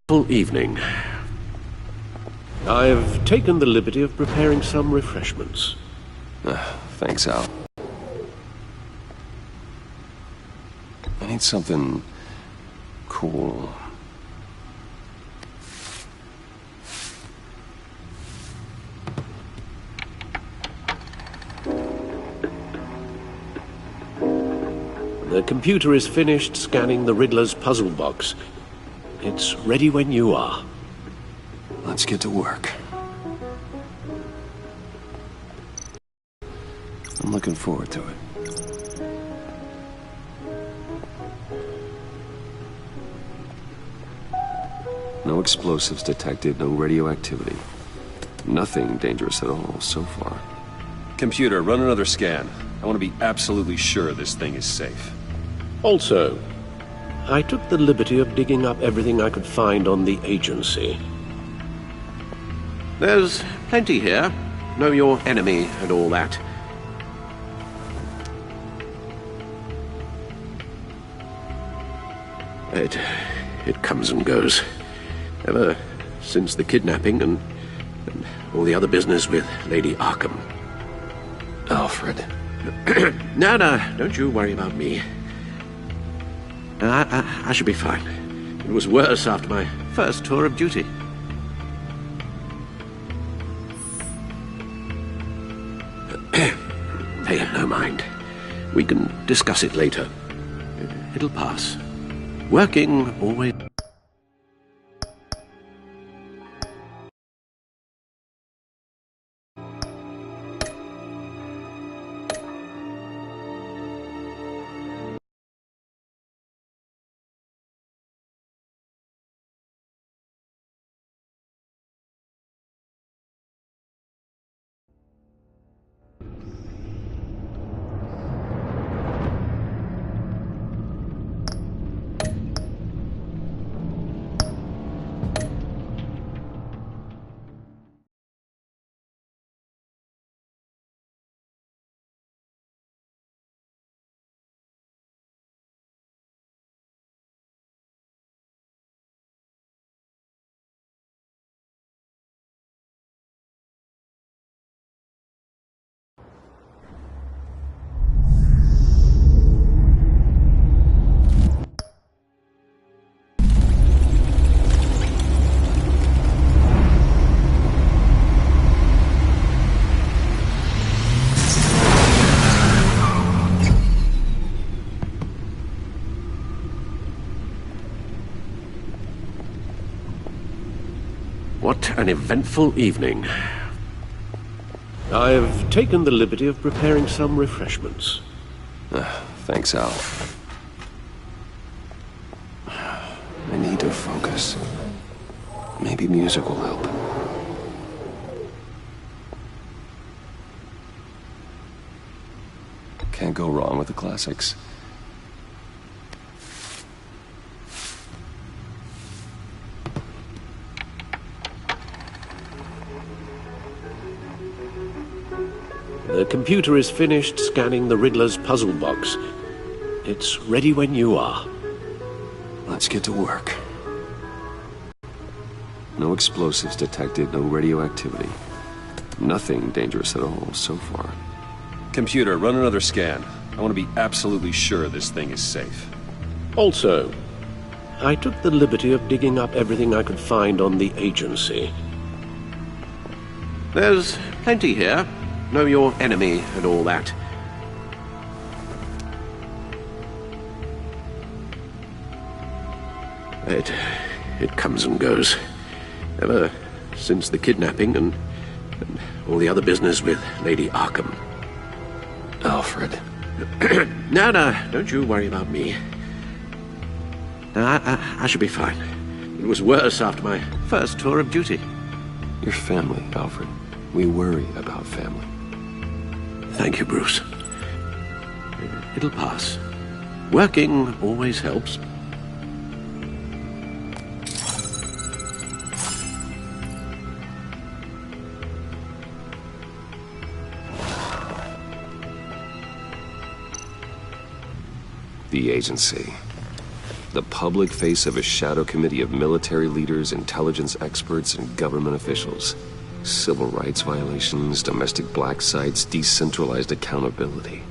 Full evening. I've taken the liberty of preparing some refreshments. Thanks, Al. I need something cool. The computer is finished scanning the Riddler's puzzle box. It's ready when you are. Let's get to work. I'm looking forward to it. No explosives detected, no radioactivity. Nothing dangerous at all so far. Computer, run another scan. I want to be absolutely sure this thing is safe. Also, I took the liberty of digging up everything I could find on the agency. There's plenty here. Know your enemy and all that. It comes and goes. Ever since the kidnapping and all the other business with Lady Arkham. Alfred. No, don't you worry about me. I should be fine. It was worse after my first tour of duty. Pay it no mind. We can discuss it later. It'll pass. Working always... What an eventful evening. I've taken the liberty of preparing some refreshments. Thanks, Al. I need to focus. Maybe music will help. Can't go wrong with the classics. The computer is finished scanning the Riddler's puzzle box. It's ready when you are. Let's get to work. No explosives detected, no radioactivity. Nothing dangerous at all so far. Computer, run another scan. I want to be absolutely sure this thing is safe. Also, I took the liberty of digging up everything I could find on the agency. There's plenty here. Know your enemy and all that. It comes and goes. Ever since the kidnapping and all the other business with Lady Arkham. Alfred. No, don't you worry about me. I should be fine. It was worse after my first tour of duty. Your family, Alfred. We worry about family. Thank you, Bruce. It'll pass. Working always helps. The agency. The public face of a shadow committee of military leaders, intelligence experts, and government officials. Civil rights violations, domestic black sites, decentralized accountability.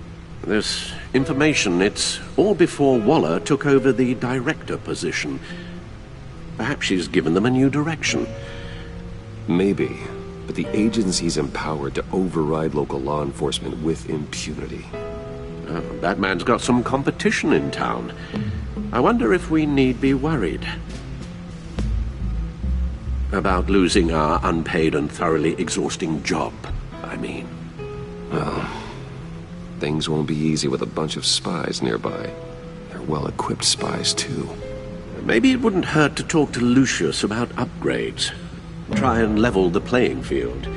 This information, it's all before Waller took over the director position. Perhaps she's given them a new direction. Maybe, but the agency's empowered to override local law enforcement with impunity. Batman's got some competition in town. I wonder if we need be worried about losing our unpaid and thoroughly exhausting job, I mean. Well, things won't be easy with a bunch of spies nearby. They're well-equipped spies, too. Maybe it wouldn't hurt to talk to Lucius about upgrades. Try and level the playing field.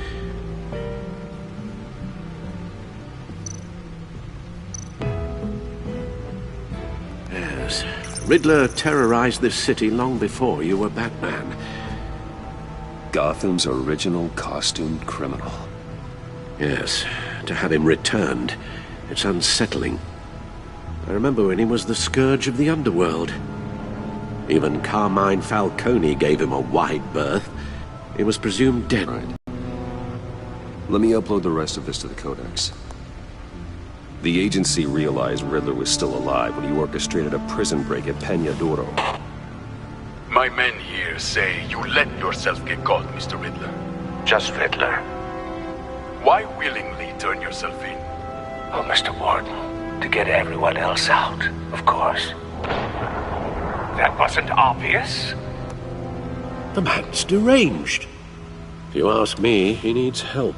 Yes, Riddler terrorized this city long before you were Batman. Gotham's original costumed criminal. Yes, to have him returned, it's unsettling. I remember when he was the scourge of the underworld. Even Carmine Falcone gave him a wide berth. He was presumed dead. Right. Let me upload the rest of this to the Codex. The agency realized Riddler was still alive when he orchestrated a prison break at Peña Duro. My men here say you let yourself get caught, Mr. Riddler. Just Riddler. Why willingly turn yourself in? Oh, Mr. Warden, to get everyone else out, of course. That wasn't obvious. The man's deranged. If you ask me, he needs help.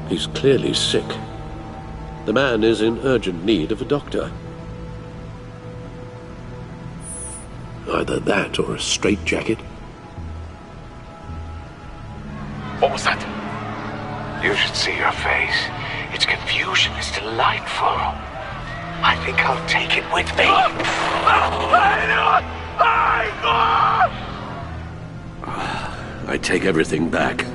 He's clearly sick. The man is in urgent need of a doctor. Either that or a straitjacket. What was that? You should see her face. Its confusion is delightful. I think I'll take it with me. I take everything back.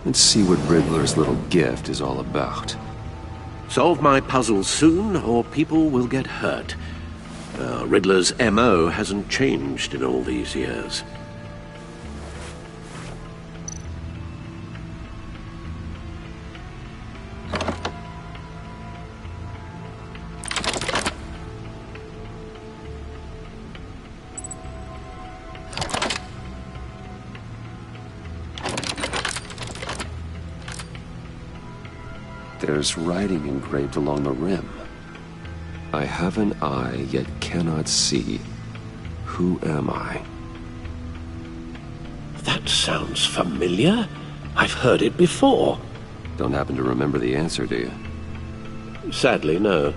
Let's see what Riddler's little gift is all about. Solve my puzzle soon, or people will get hurt. Riddler's M.O. hasn't changed in all these years. There's writing engraved along the rim. I have an eye, yet cannot see. Who am I? That sounds familiar. I've heard it before. Don't happen to remember the answer, do you? Sadly, no.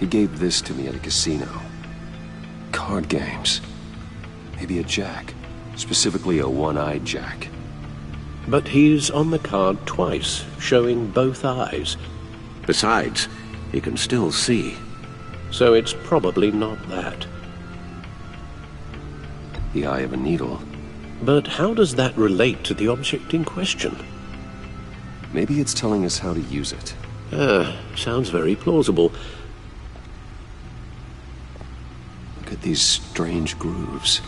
He gave this to me at a casino. Card games. Maybe a jack. Specifically a one-eyed jack. But he's on the card twice, showing both eyes. Besides, he can still see. So it's probably not that. The eye of a needle. But how does that relate to the object in question? Maybe it's telling us how to use it. Sounds very plausible. Look at these strange grooves.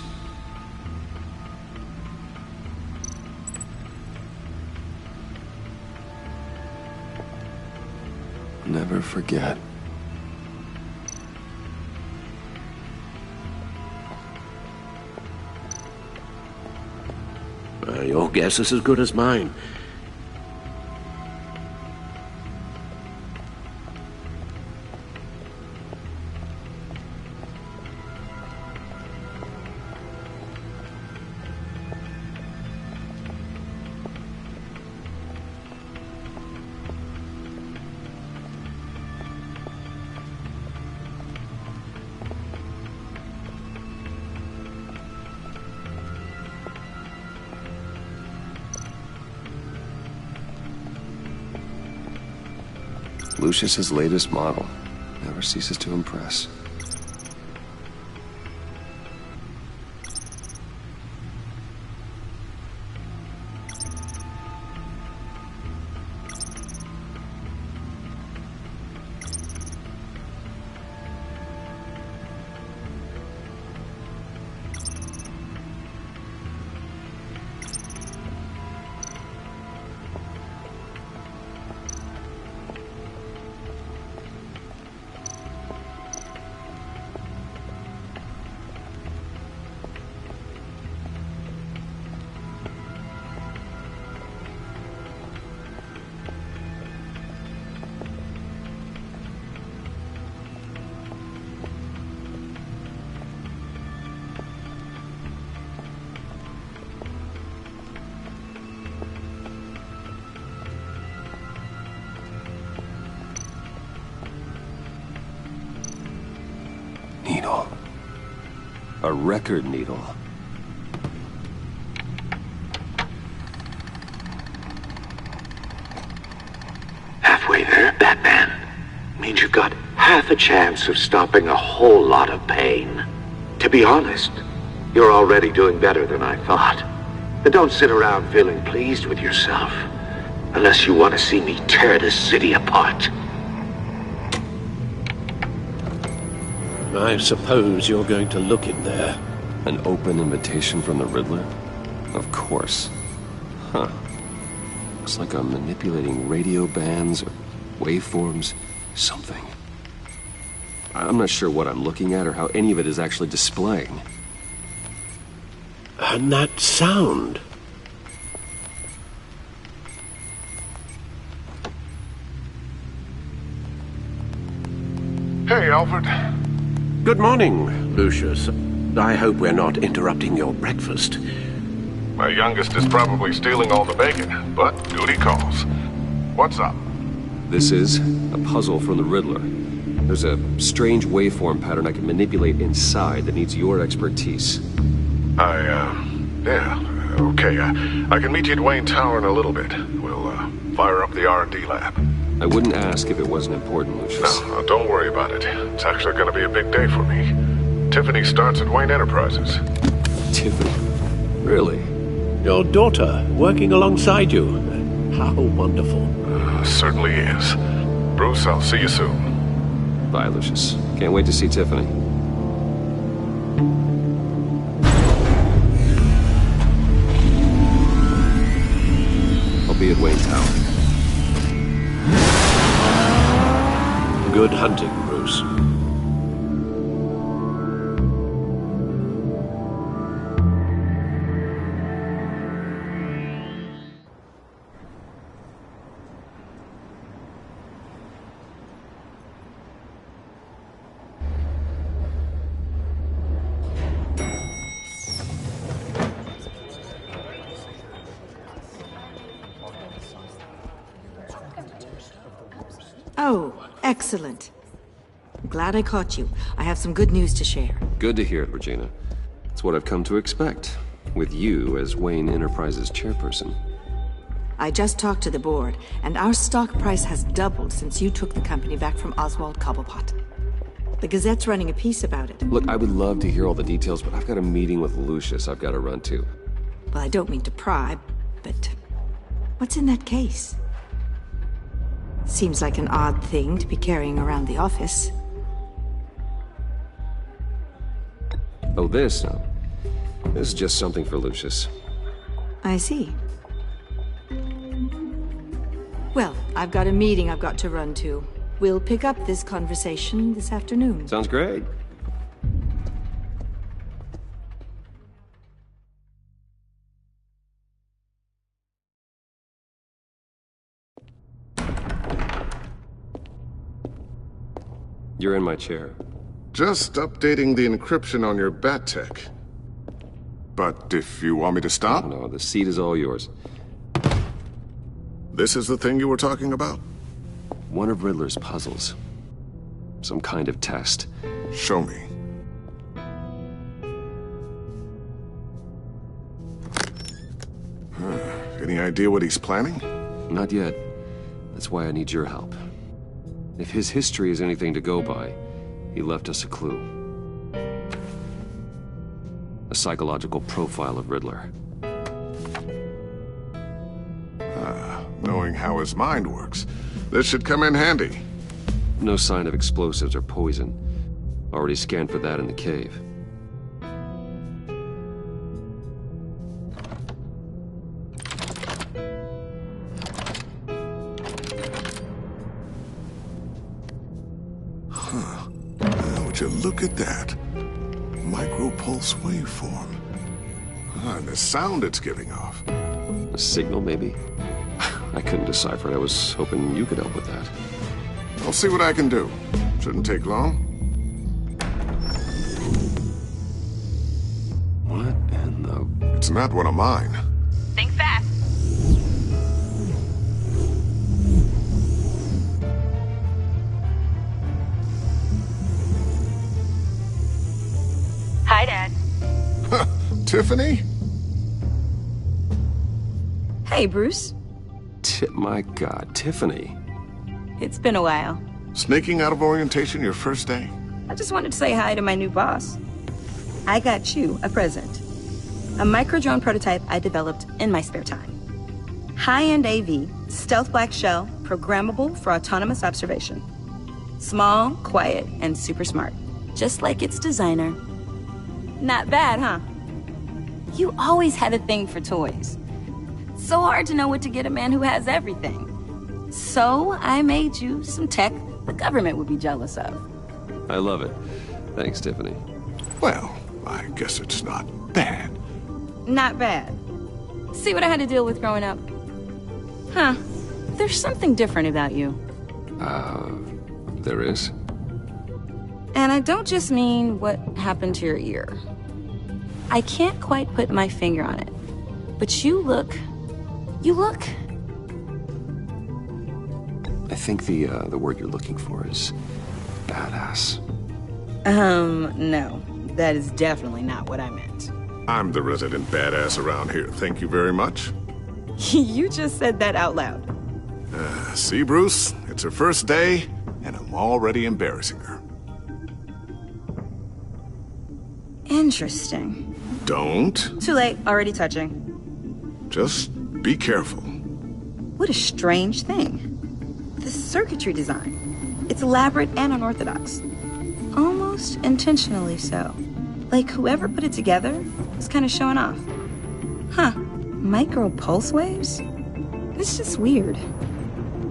Never forget. Your guess is as good as mine. Lucius's latest model. Never ceases to impress. Needle. A record needle. Halfway there, Batman. Means you've got half a chance of stopping a whole lot of pain. To be honest, you're already doing better than I thought. And don't sit around feeling pleased with yourself. Unless you want to see me tear this city apart. I suppose you're going to look in there. An open invitation from the Riddler? Of course. Huh. Looks like I'm manipulating radio bands or waveforms. Something. I'm not sure what I'm looking at or how any of it is actually displaying. And that sound. Hey, Alfred. Good morning, Lucius. I hope we're not interrupting your breakfast. My youngest is probably stealing all the bacon, but duty calls. What's up? This is a puzzle from the Riddler. There's a strange waveform pattern I can manipulate inside that needs your expertise. Yeah, okay. I can meet you at Wayne Tower in a little bit. We'll, fire up the R&D lab. I wouldn't ask if it wasn't important, Lucius. No, don't worry about it. It's actually gonna be a big day for me. Tiffany starts at Wayne Enterprises. Tiffany? Really? Your daughter, working alongside you. How wonderful. Certainly is. Bruce, I'll see you soon. Bye, Lucius. Can't wait to see Tiffany. I'll be at Wayne Tower. Good hunting, Bruce. Oh, excellent. I'm glad I caught you. I have some good news to share. Good to hear it, Regina. It's what I've come to expect, with you as Wayne Enterprises chairperson. I just talked to the board, and our stock price has doubled since you took the company back from Oswald Cobblepot. The Gazette's running a piece about it. Look, I would love to hear all the details, but I've got a meeting with Lucius I've got to run to. Well, I don't mean to pry, but what's in that case? Seems like an odd thing to be carrying around the office. Oh, this? No. This is just something for Lucius. I see. Well, I've got a meeting I've got to run to. We'll pick up this conversation this afternoon. Sounds great. You're in my chair. Just updating the encryption on your Bat-Tech. But if you want me to stop, No, the seat is all yours. this is the thing you were talking about? One of Riddler's puzzles. Some kind of test. Show me. Any idea what he's planning? Not yet. That's why I need your help. If his history is anything to go by, he left us a clue. A psychological profile of Riddler. Knowing how his mind works, this should come in handy. No sign of explosives or poison. Already scanned for that in the cave. Would you look at that? Micropulse waveform. And the sound it's giving off. A signal, maybe? I couldn't decipher it. I was hoping you could help with that. I'll see what I can do. Shouldn't take long. What in the... It's not one of mine. Think fast. Hi, Dad. Tiffany? Hey, Bruce. My God, Tiffany. It's been a while. Sneaking out of orientation your first day? I just wanted to say hi to my new boss. I got you a present. A micro-drone prototype I developed in my spare time. High-end AV, stealth black shell, programmable for autonomous observation. Small, quiet, and super smart. Just like its designer. Not bad, huh? You always had a thing for toys. So hard to know what to get a man who has everything. So I made you some tech the government would be jealous of. I love it. Thanks, Tiffany. Well, I guess it's not bad. Not bad. See what I had to deal with growing up? Huh. There's something different about you. There is? And I don't just mean what happened to your ear. I can't quite put my finger on it. But you look... I think the word you're looking for is badass. No. That is definitely not what I meant. I'm the resident badass around here. Thank you very much. You just said that out loud. See, Bruce? It's her first day, and I'm already embarrassing her. Interesting. Don't. Too late. Already touching. Just be careful. What a strange thing. The circuitry design. It's elaborate and unorthodox. Almost intentionally so. Like whoever put it together was kind of showing off. Huh. Micro pulse waves? It's just weird.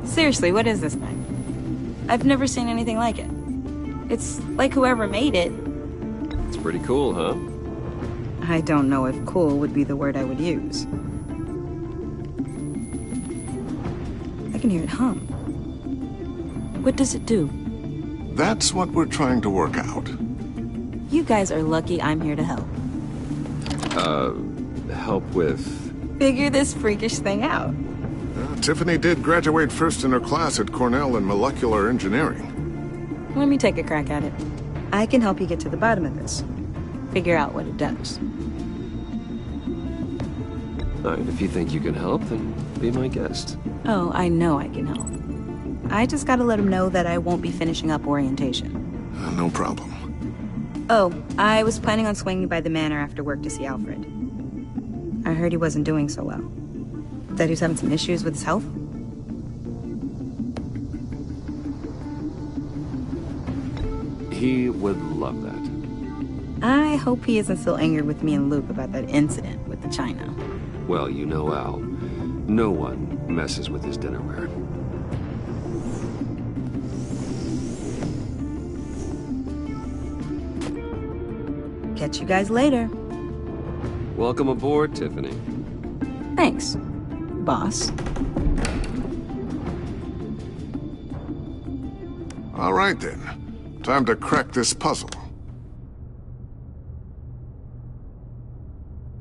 Seriously, what is this thing? I've never seen anything like it. It's like whoever made it. It's pretty cool, huh? I don't know if cool would be the word I would use. I can hear it hum. What does it do? That's what we're trying to work out. You guys are lucky I'm here to help. Help with... Figure this freakish thing out. Tiffany did graduate first in her class at Cornell in molecular engineering. Let me take a crack at it. I can help you get to the bottom of this. Figure out what it does. All right, if you think you can help, then be my guest. Oh, I know I can help. I just gotta let him know that I won't be finishing up orientation. No problem. Oh, I was planning on swinging by the manor after work to see Alfred. I heard he wasn't doing so well. That he was having some issues with his health? He would love that. I hope he isn't still angry with me and Luke about that incident with the china. Well, you know Al. No one messes with his dinnerware. Catch you guys later. Welcome aboard, Tiffany. Thanks, boss. All right, then. Time to crack this puzzle.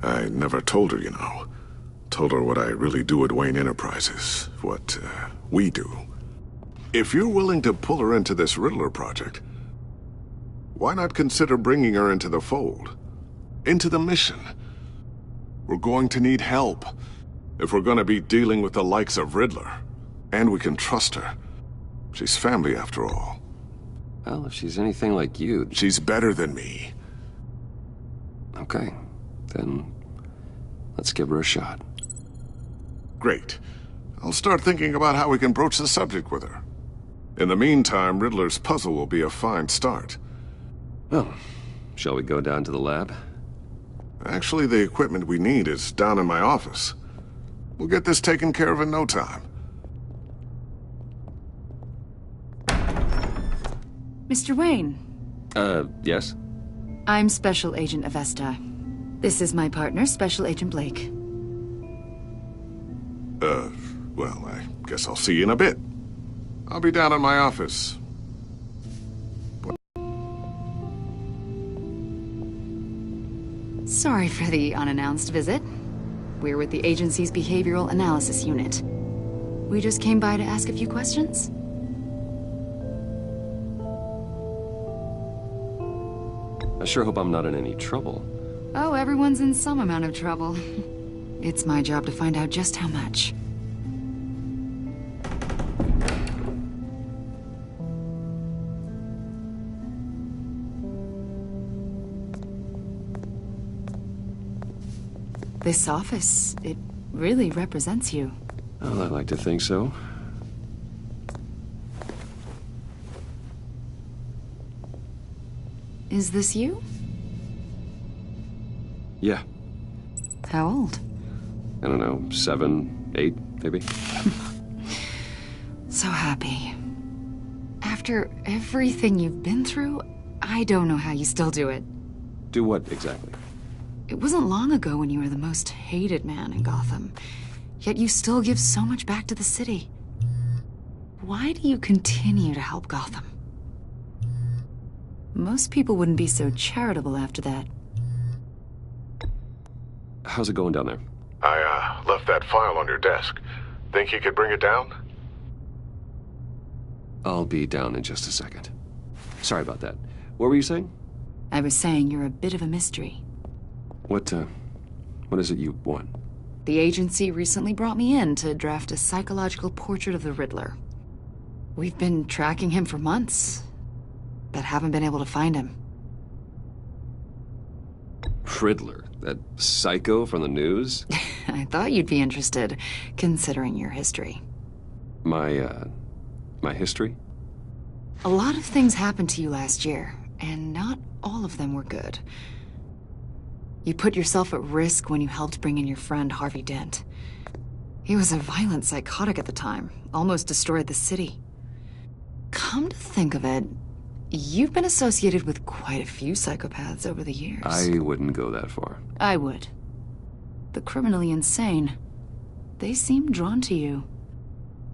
I never told her, you know. Told her what I really do at Wayne Enterprises. What, we do. If you're willing to pull her into this Riddler project, why not consider bringing her into the fold? Into the mission? We're going to need help. If we're gonna be dealing with the likes of Riddler. And we can trust her. She's family, after all. Well, if she's anything like you... She's better than me. Okay, then let's give her a shot. Great. I'll start thinking about how we can broach the subject with her. In the meantime, Riddler's puzzle will be a fine start. Well, shall we go down to the lab? Actually, the equipment we need is down in my office. We'll get this taken care of in no time. Mr. Wayne. Yes? I'm Special Agent Avesta. This is my partner, Special Agent Blake. Well, I guess I'll see you in a bit. I'll be down in my office. Sorry for the unannounced visit. We're with the agency's Behavioral Analysis Unit. We just came by to ask a few questions. I sure hope I'm not in any trouble. Oh, everyone's in some amount of trouble. It's my job to find out just how much. This office, it really represents you. Well, I like to think so. Is this you? Yeah. How old? I don't know, 7, 8, maybe? So happy. After everything you've been through, I don't know how you still do it. Do what, exactly? It wasn't long ago when you were the most hated man in Gotham, yet you still give so much back to the city. Why do you continue to help Gotham? Most people wouldn't be so charitable after that. How's it going down there? I, left that file on your desk. Think you could bring it down? I'll be down in just a second. Sorry about that. What were you saying? I was saying you're a bit of a mystery. What is it you want? The agency recently brought me in to draft a psychological portrait of the Riddler. We've been tracking him for months, but haven't been able to find him. Riddler? That psycho from the news? I thought you'd be interested, considering your history. My history? A lot of things happened to you last year, and not all of them were good. You put yourself at risk when you helped bring in your friend Harvey Dent. He was a violent psychotic at the time, almost destroyed the city. Come to think of it, you've been associated with quite a few psychopaths over the years. I wouldn't go that far. I would. The criminally insane. They seem drawn to you.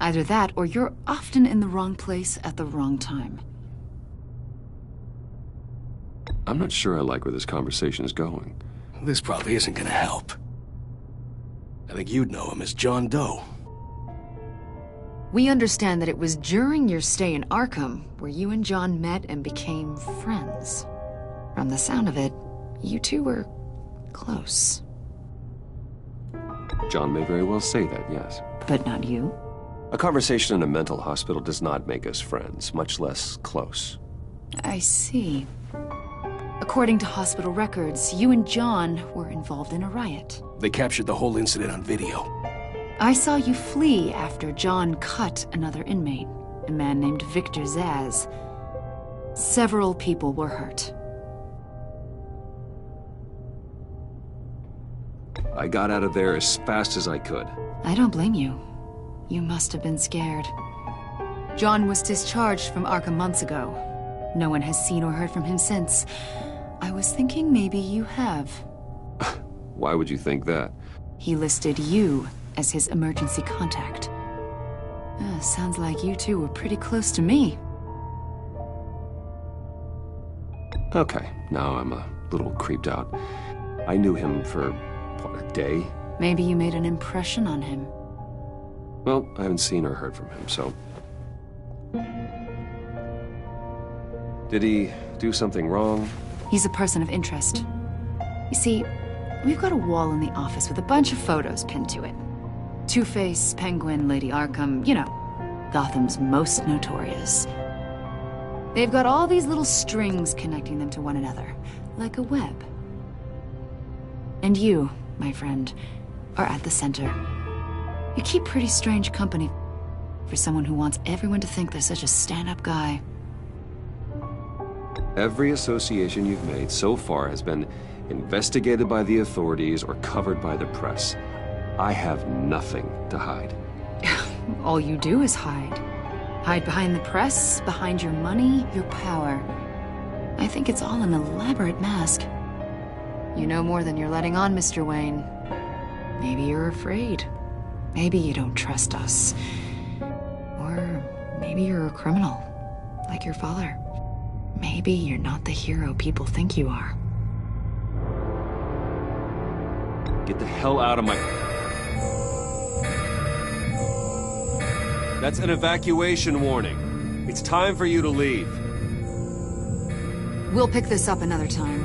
Either that, or you're often in the wrong place at the wrong time. I'm not sure I like where this conversation is going. This probably isn't gonna help. I think you'd know him as John Doe. We understand that it was during your stay in Arkham where you and John met and became friends. From the sound of it, you two were close. John may very well say that, yes. But not you? A conversation in a mental hospital does not make us friends, much less close. I see. According to hospital records, you and John were involved in a riot. They captured the whole incident on video. I saw you flee after John cut another inmate, a man named Victor Zsasz. Several people were hurt. I got out of there as fast as I could. I don't blame you. You must have been scared. John was discharged from Arkham months ago. No one has seen or heard from him since. I was thinking maybe you have. Why would you think that? He listed you as his emergency contact. Sounds like you two were pretty close to me. Okay, now I'm a little creeped out. I knew him for, what, a day? Maybe you made an impression on him. Well, I haven't seen or heard from him, so... Did he do something wrong? He's a person of interest. You see, we've got a wall in the office with a bunch of photos pinned to it. Two-Face, Penguin, Lady Arkham, you know, Gotham's most notorious. They've got all these little strings connecting them to one another, like a web. And you, my friend, are at the center. You keep pretty strange company for someone who wants everyone to think they're such a stand-up guy. Every association you've made so far has been investigated by the authorities or covered by the press. I have nothing to hide. All you do is hide. Hide behind the press, behind your money, your power. I think it's all an elaborate mask. You know more than you're letting on, Mr. Wayne. Maybe you're afraid. Maybe you don't trust us. Or maybe you're a criminal, like your father. Maybe you're not the hero people think you are. Get the hell out of my... That's an evacuation warning. It's time for you to leave. We'll pick this up another time.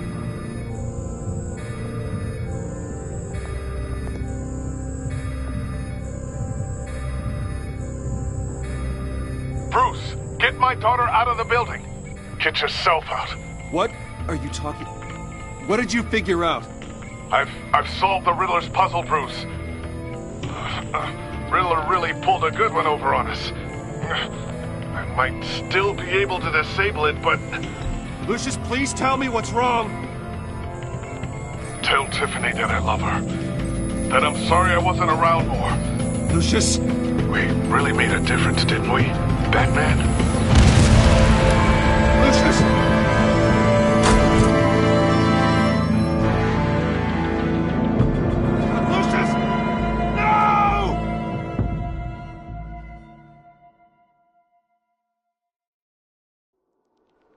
Bruce, get my daughter out of the building. Get yourself out. What are you talking... What did you figure out? I've solved the Riddler's puzzle, Bruce. Riddler really pulled a good one over on us. I might still be able to disable it, but... Lucius, please tell me what's wrong. Tell Tiffany that I love her. That I'm sorry I wasn't around more. Lucius... We really made a difference, didn't we, Batman? Lucius!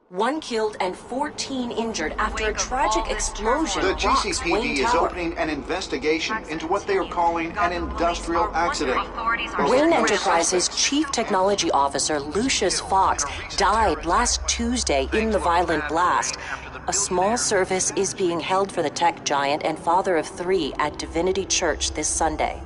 One killed and 14 injured after a tragic explosion. The rocks GCPD Wayne is Tower. opening an investigation into what they are calling an industrial accident. Wayne Enterprises' chief technology officer, Lucius Fox, died last Tuesday in the violent blast. A small service is being held for the tech giant and father of 3 at Divinity Church this Sunday.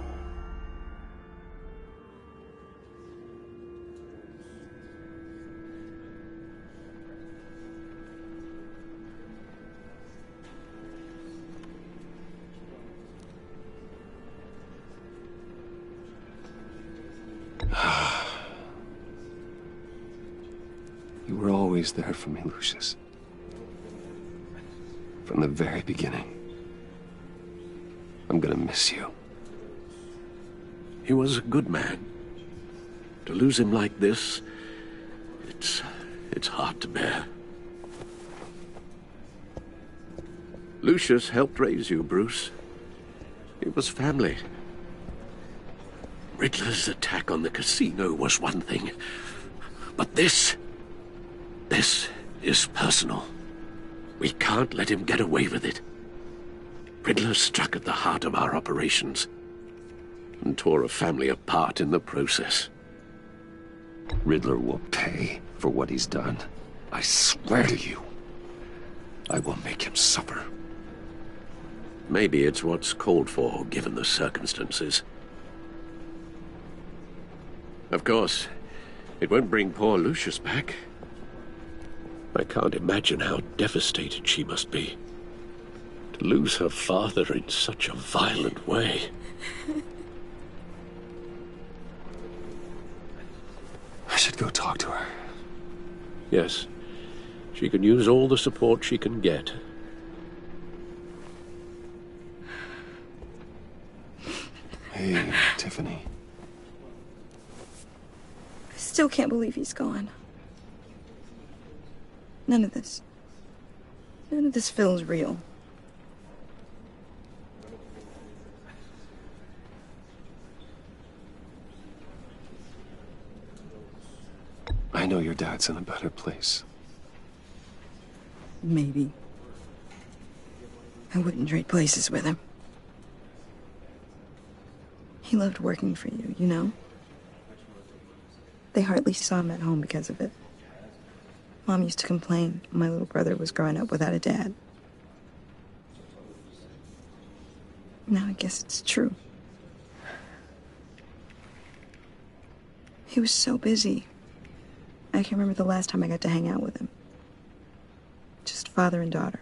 You were always there for me, Lucius. From the very beginning. I'm gonna miss you. He was a good man. To lose him like this, it's hard to bear. Lucius helped raise you, Bruce. It was family. Riddler's attack on the casino was one thing, but this is personal. We can't let him get away with it. Riddler struck at the heart of our operations and tore a family apart in the process. Riddler will pay for what he's done. I swear to you, I will make him suffer. Maybe it's what's called for, given the circumstances. Of course, it won't bring poor Lucius back. I can't imagine how devastated she must be. To lose her father in such a violent way. I should go talk to her. Yes, she can use all the support she can get. Hey, Tiffany. I still can't believe he's gone. None of this feels real. I know your dad's in a better place. Maybe. I wouldn't trade places with him. He loved working for you, you know? They hardly saw him at home because of it. Mom used to complain my little brother was growing up without a dad. Now I guess it's true. He was so busy. I can't remember the last time I got to hang out with him. Just father and daughter.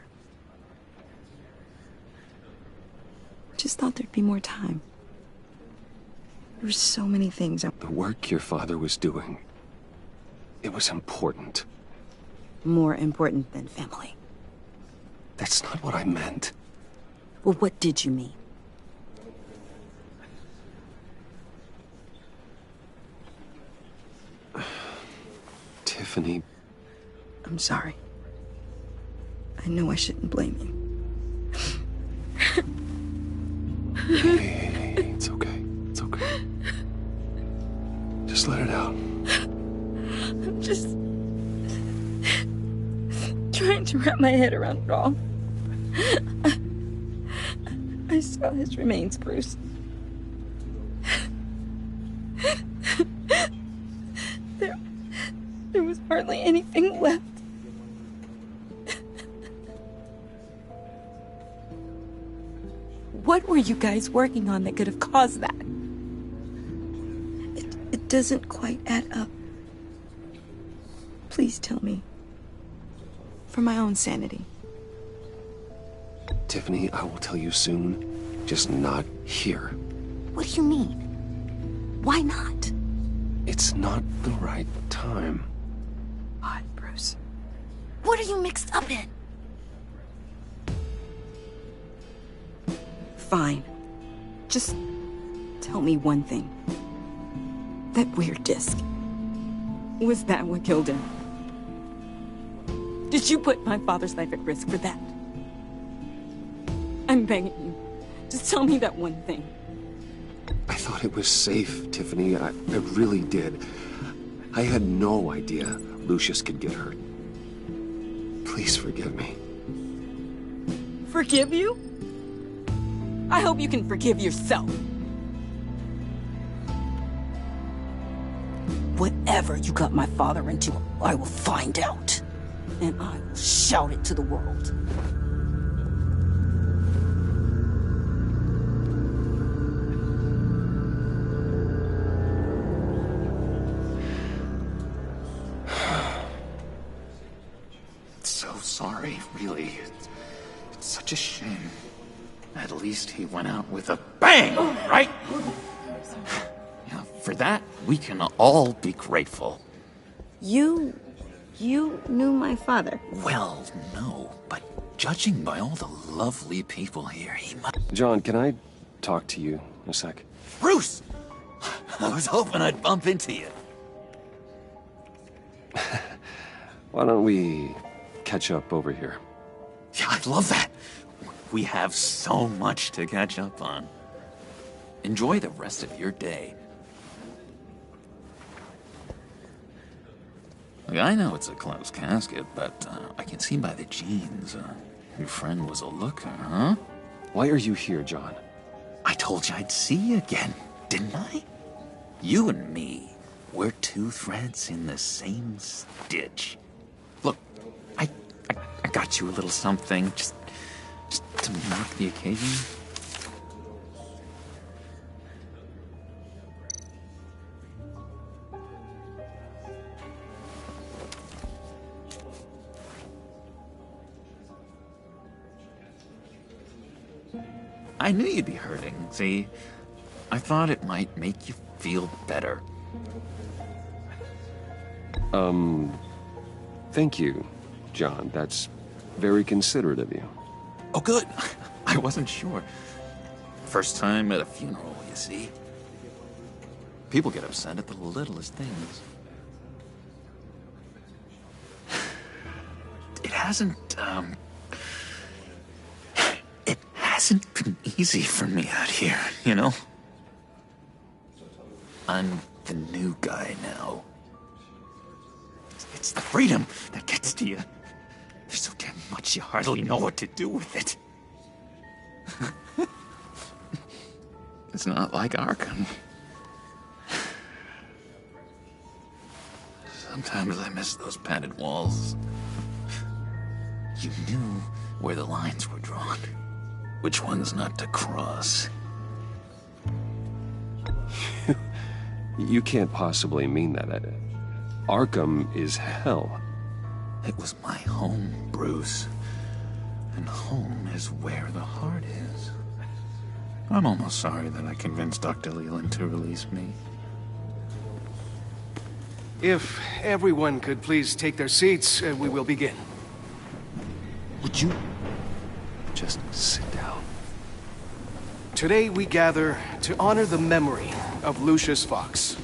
Just thought there'd be more time. There were so many things. The work your father was doing, it was important. More important than family. That's not what I meant. Well, what did you mean? Tiffany. I'm sorry. I know I shouldn't blame you. Hey, it's okay. It's okay. Just let it out. I'm just trying to wrap my head around it all. I saw his remains, Bruce. There was hardly anything left. What were you guys working on that could have caused that? It doesn't quite add up. Please tell me. For my own sanity. Tiffany, I will tell you soon. Just not here. What do you mean? Why not? It's not the right time. God, Bruce. What are you mixed up in? Fine. Just tell me one thing. That weird disc. Was that what killed him? Did you put my father's life at risk for that? I'm begging you. Just tell me that one thing. I thought it was safe, Tiffany. I really did. I had no idea Lucius could get hurt. Please forgive me. Forgive you? I hope you can forgive yourself. Whatever you got my father into, I will find out. And I will shout it to the world. So sorry, really. It's such a shame. At least he went out with a bang, right? Yeah, for that, we can all be grateful. You knew my father? Well, no, but judging by all the lovely people here, he must... John, can I talk to you a sec? Bruce! I was hoping I'd bump into you. Why don't we catch up over here? Yeah, I'd love that. We have so much to catch up on. Enjoy the rest of your day. Look, I know it's a closed casket, but I can see by the jeans, your friend was a looker, huh? Why are you here, John? I told you I'd see you again, didn't I? You and me, We're two threads in the same stitch. Look, I got you a little something, just to mark the occasion. I knew you'd be hurting, see? I thought it might make you feel better. Thank you, John. That's very considerate of you. Oh, good. I wasn't sure. First time at a funeral, you see. People get upset at the littlest things. It hasn't been easy for me out here, you know? I'm the new guy now. It's the freedom that gets to you. There's so damn much you hardly know what to do with it. It's not like Arkham. Sometimes I miss those padded walls. You knew where the lines were drawn. Which ones not to cross. You can't possibly mean that. Arkham is hell. It was my home, Bruce. And home is where the heart is. I'm almost sorry that I convinced Dr. Leland to release me. If everyone could please take their seats, we will begin. Would you just sit down? Today we gather to honor the memory of Lucius Fox.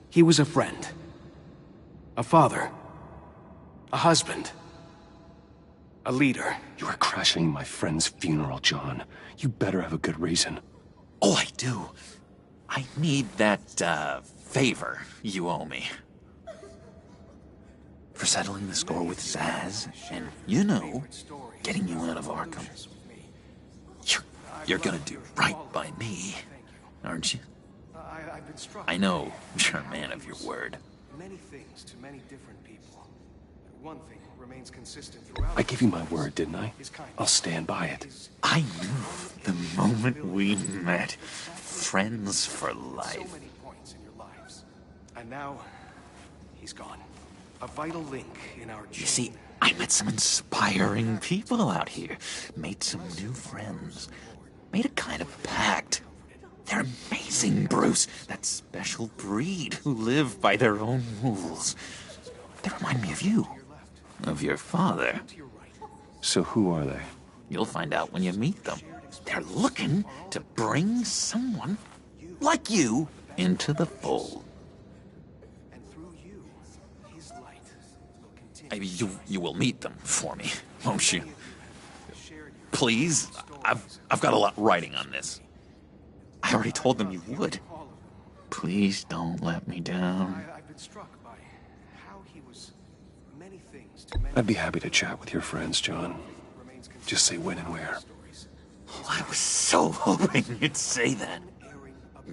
He was a friend, a father, a husband, a leader. You are crashing my friend's funeral, John. You better have a good reason. Oh, I do. I need that, favor you owe me. For settling the score with Zsasz, and, you know, getting you out of Arkham. You're gonna do right by me, aren't you? I know you're a man of your word. Many things to many different people. One thing remains consistent throughout. I gave you my word, didn't I? I'll stand by it. I knew the moment we met. Friends for life. So many points in your lives. And now, he's gone. A vital link in our chain. You see, I met some inspiring people out here. Made some new friends. Made a kind of pact. They're amazing, Bruce. That special breed who live by their own rules. They remind me of you. Of your father. So who are they? You'll find out when you meet them. They're looking to bring someone like you into the fold. You will meet them for me, won't you? Please? I've got a lot riding on this. I already told them you would. Please don't let me down. I've been struck by how he was many things. I'd be happy to chat with your friends, John. Just say when and where. Oh, I was so hoping you'd say that.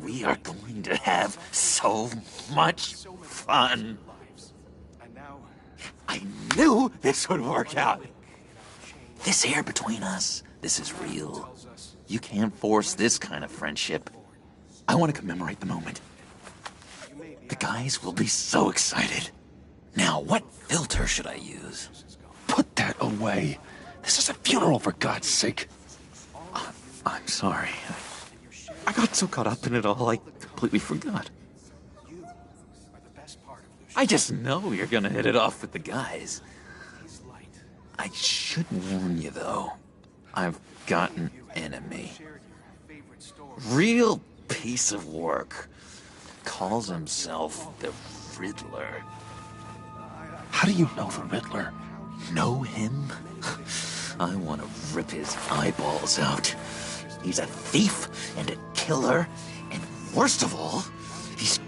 We are going to have so much fun. I knew this would work out. This here between us, this is real. You can't force this kind of friendship. I want to commemorate the moment. The guys will be so excited. Now, what filter should I use? Put that away. This is a funeral, for God's sake. I'm sorry. I got so caught up in it all, I completely forgot. I just know you're gonna hit it off with the guys. I should warn you, though. I've got an enemy. Real piece of work. Calls himself the Riddler. How do you know the Riddler? Know him? I want to rip his eyeballs out. He's a thief and a killer, and worst of all, he's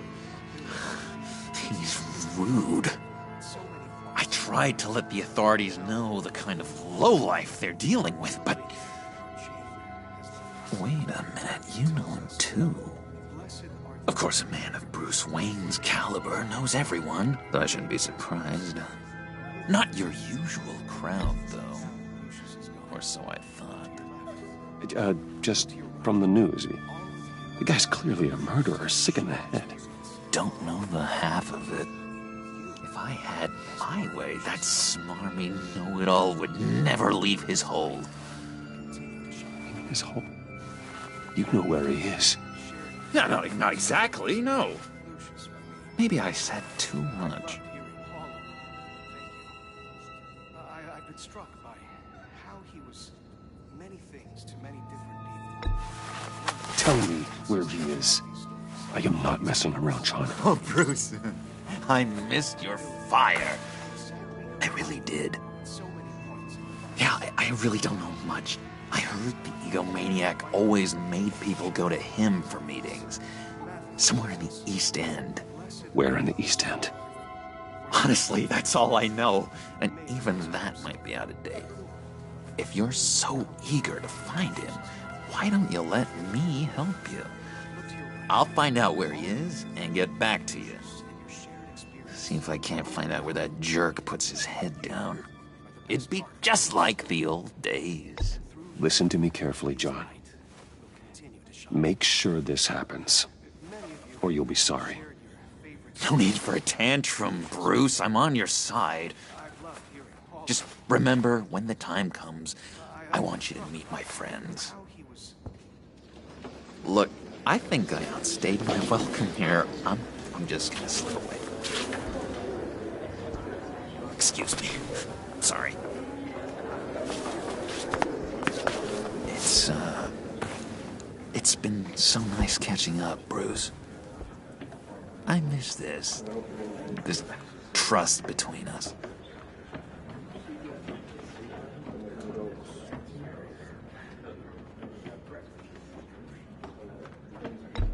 rude. I tried to let the authorities know the kind of lowlife they're dealing with, but... Wait a minute, you know him too. Of course, a man of Bruce Wayne's caliber knows everyone, though I shouldn't be surprised. Not your usual crowd, though. Or so I thought. Just from the news. The guy's clearly a murderer, sick in the head. Don't know the half of it. If I had my way, that smarmy know-it-all would never leave his hole. His hole? You know where he is. No, not exactly, no. Maybe I said too much. I've been struck by how he was many things to many different people. Tell me where he is. I am not messing around, John. Oh, Bruce, I missed your fire. I really did. Yeah, I really don't know much. I heard the egomaniac always made people go to him for meetings. Somewhere in the East End. Where in the East End? Honestly, that's all I know. And even that might be out of date. If you're so eager to find him, why don't you let me help you? I'll find out where he is and get back to you. See if I can't find out where that jerk puts his head down. It'd be just like the old days. Listen to me carefully, John. Make sure this happens, or you'll be sorry. No need for a tantrum, Bruce. I'm on your side. Just remember, when the time comes, I want you to meet my friends. Look, I think I outstayed my welcome here. I'm just gonna slip away. Excuse me. Sorry. It's been so nice catching up, Bruce. I miss this trust between us.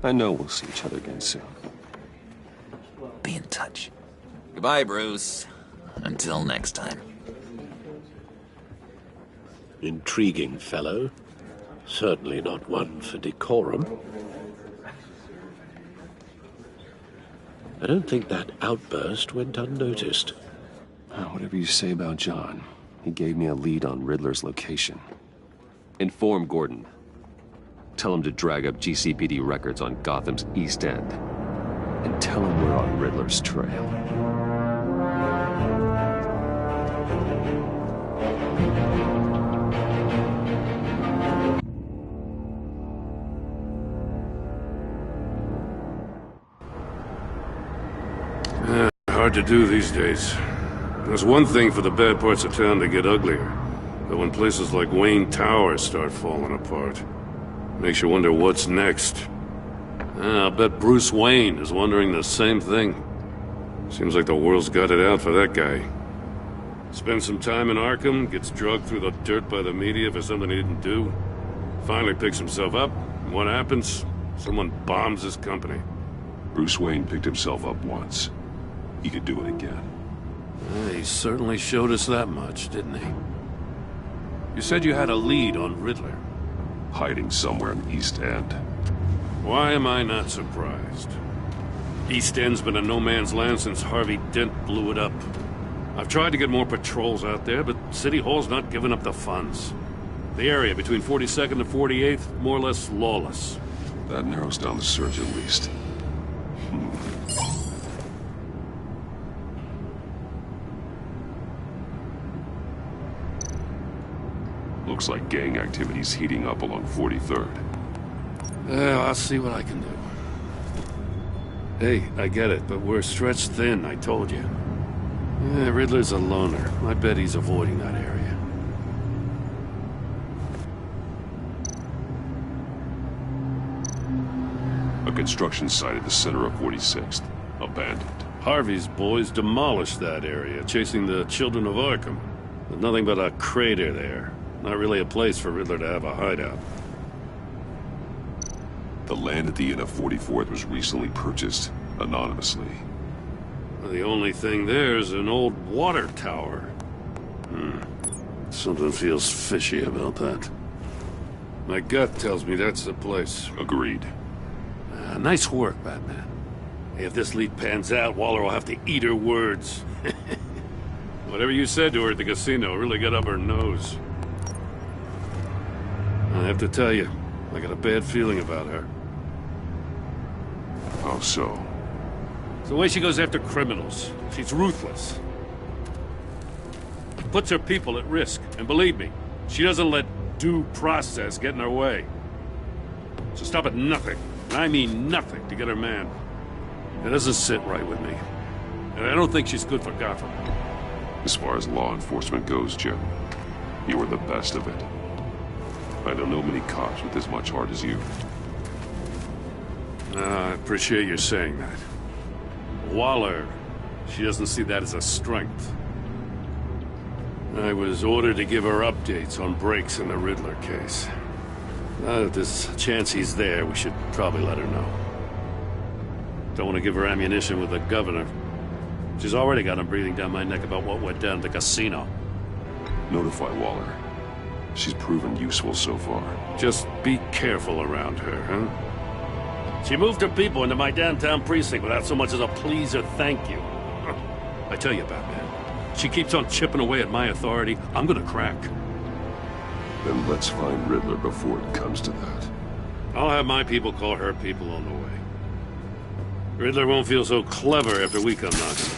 I know we'll see each other again soon. Be in touch. Goodbye, Bruce. Until next time. Intriguing fellow. Certainly not one for decorum. I don't think that outburst went unnoticed. Whatever you say about John, he gave me a lead on Riddler's location. Inform Gordon. Tell him to drag up GCPD records on Gotham's East End. And tell him we're on Riddler's trail. Hard to do these days. There's one thing for the bad parts of town to get uglier, but when places like Wayne Tower start falling apart, makes you wonder what's next. I'll bet Bruce Wayne is wondering the same thing. Seems like the world's got it out for that guy. Spends some time in Arkham, gets drugged through the dirt by the media for something he didn't do. Finally picks himself up, and what happens? Someone bombs his company. Bruce Wayne picked himself up once. He could do it again. He certainly showed us that much, didn't he? You said you had a lead on Riddler. Hiding somewhere in East End. Why am I not surprised? East End's been a no-man's land since Harvey Dent blew it up. I've tried to get more patrols out there, but City Hall's not giving up the funds. The area between 42nd and 48th, more or less lawless. That narrows down the search at least. Looks like gang activity's heating up along 43rd. Well, I'll see what I can do. Hey, I get it, but we're stretched thin, I told you. Yeah, Riddler's a loner. I bet he's avoiding that area. A construction site at the center of 46th. Abandoned. Harvey's boys demolished that area, chasing the children of Arkham. There's nothing but a crater there. Not really a place for Riddler to have a hideout. The land at the end of 44th was recently purchased, anonymously. The only thing there is an old water tower. Something feels fishy about that. My gut tells me that's the place. Agreed. Nice work, Batman. If this lead pans out, Waller will have to eat her words. Whatever you said to her at the casino really got up her nose. I have to tell you, I got a bad feeling about her. How so? It's the way she goes after criminals. She's ruthless. Puts her people at risk. And believe me, she doesn't let due process get in her way. She'll stop at nothing, and I mean nothing, to get her man. It doesn't sit right with me. And I don't think she's good for Gotham. As far as law enforcement goes, Jim, you are the best of it. I don't know many cops with as much heart as you. I appreciate you saying that. Waller, she doesn't see that as a strength. I was ordered to give her updates on breaks in the Riddler case. If there's a chance he's there, we should probably let her know. Don't want to give her ammunition with the governor. She's already got him breathing down my neck about what went down at the casino. Notify Waller. She's proven useful so far. Just be careful around her, huh? She moved her people into my downtown precinct without so much as a please or thank you. I tell you, Batman, she keeps on chipping away at my authority. I'm gonna crack. Then let's find Riddler before it comes to that. I'll have my people call her people on the way. Riddler won't feel so clever after we come knocking.